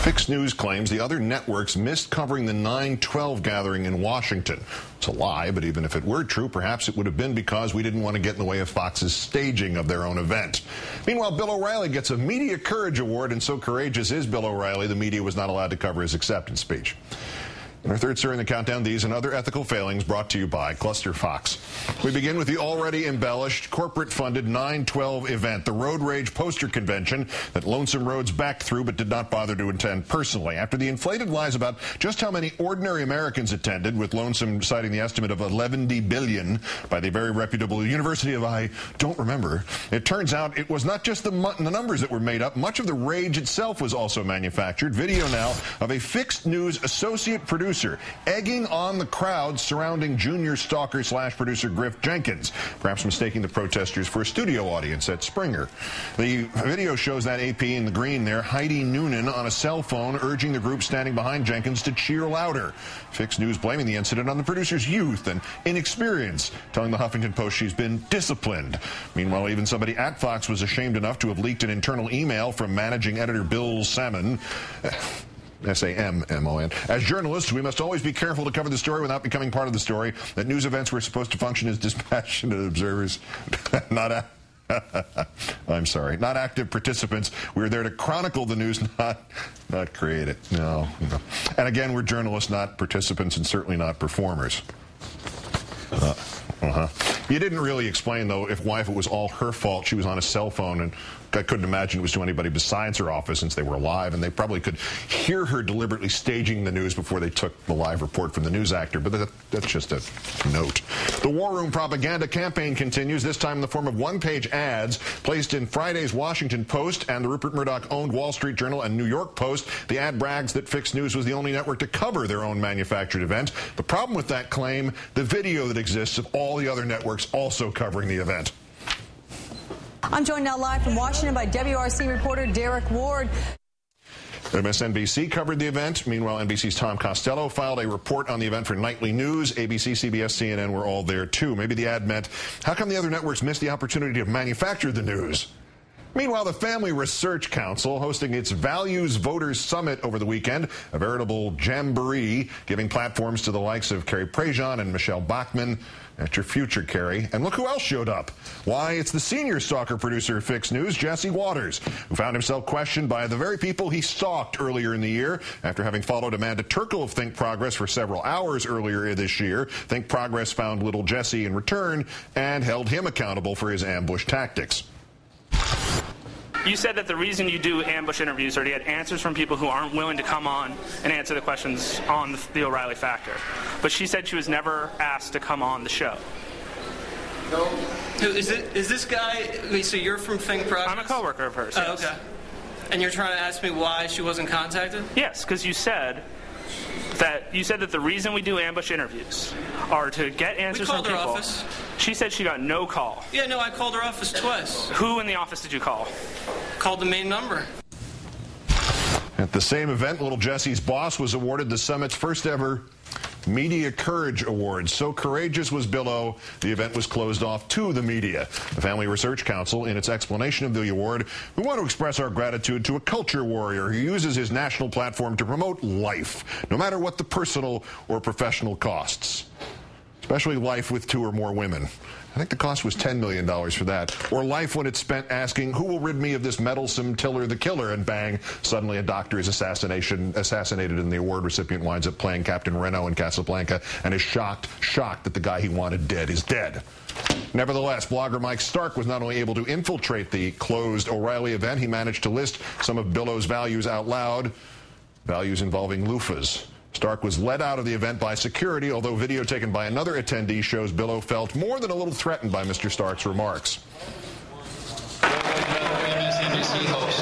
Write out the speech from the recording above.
Fix News claims the other networks missed covering the 9/12 gathering in Washington. It's a lie, but even if it were true, perhaps it would have been because we didn't want to get in the way of Fox's staging of their own event. Meanwhile, Bill O'Reilly gets a Media Courage Award, and so courageous is Bill O'Reilly, the media was not allowed to cover his acceptance speech. In our third story in the countdown, these and other ethical failings brought to you by Cluster Fox. We begin with the already embellished, corporate-funded 9/12 event, the Road Rage Poster Convention that Lonesome Rhodes backed through but did not bother to attend personally. After the inflated lies about just how many ordinary Americans attended, with Lonesome citing the estimate of 11 billion by the very reputable University of I don't remember, it turns out it was not just the numbers that were made up. Much of the rage itself was also manufactured. Video now of a Fixed News associate producer egging on the crowd surrounding junior stalker/producer Griff Jenkins, perhaps mistaking the protesters for a studio audience at Springer. The video shows that AP in the green there, Heidi Noonan on a cell phone urging the group standing behind Jenkins to cheer louder. Fixed News blaming the incident on the producer's youth and inexperience, telling the Huffington Post she's been disciplined. Meanwhile, even somebody at Fox was ashamed enough to have leaked an internal email from managing editor Bill Salmon. S-A-M-M-O-N. As journalists, we must always be careful to cover the story without becoming part of the story. That news events were supposed to function as dispassionate observers, not I'm sorry, not active participants. We were there to chronicle the news, not create it. No. And again, we're journalists, not participants, and certainly not performers. You didn't really explain, though, why if it was all her fault. She was on a cell phone, and I couldn't imagine it was to anybody besides her office since they were live, and they probably could hear her deliberately staging the news before they took the live report from the news actor, but that's just a note. The War Room propaganda campaign continues, this time in the form of one-page ads placed in Friday's Washington Post and the Rupert Murdoch-owned Wall Street Journal and New York Post. The ad brags that Fixed News was the only network to cover their own manufactured event. The problem with that claim, the video that exists of all the other networks also covering the event. I'm joined now live from Washington by WRC reporter Derek Ward. MSNBC covered the event. Meanwhile, NBC's Tom Costello filed a report on the event for Nightly News. ABC, CBS, CNN were all there, too. Maybe the ad meant, how come the other networks missed the opportunity to manufacture the news? Meanwhile, the Family Research Council hosting its Values Voters Summit over the weekend, a veritable jamboree, giving platforms to the likes of Carrie Prejean and Michelle Bachmann. That's your future, Carrie. And look who else showed up. Why, it's the senior stalker producer of Fixed News, Jesse Waters, who found himself questioned by the very people he stalked earlier in the year. After having followed Amanda Turkle of Think Progress for several hours earlier this year, Think Progress found little Jesse in return and held him accountable for his ambush tactics. You said that the reason you do ambush interviews are to get answers from people who aren't willing to come on and answer the questions on the O'Reilly factor. But she said she was never asked to come on the show. No. Is this guy, so you're from Think Progress? I'm a coworker of hers. Oh, yes. Okay. And you're trying to ask me why she wasn't contacted? Yes, because you said that the reason we do ambush interviews are to get answers from people. We called her office. She said she got no call. Yeah, no, I called her office twice. Who in the office did you call? Called the main number. At the same event, little Jesse's boss was awarded the summit's first ever Media Courage Award. So courageous was Bill O, the event was closed off to the media. The Family Research Council, in its explanation of the award, we want to express our gratitude to a culture warrior who uses his national platform to promote life, no matter what the personal or professional costs. Especially life with 2 or more women. I think the cost was $10 million for that. Or life when it's spent asking, who will rid me of this meddlesome Tiller the Killer? And bang, suddenly a doctor is assassinated, and the award recipient winds up playing Captain Reno in Casablanca and is shocked that the guy he wanted dead is dead. Nevertheless, blogger Mike Stark was not only able to infiltrate the closed O'Reilly event, he managed to list some of Bill O's values out loud, values involving loofahs. Stark was led out of the event by security, although video taken by another attendee shows Bill O felt more than a little threatened by Mr. Stark's remarks. MSNBC host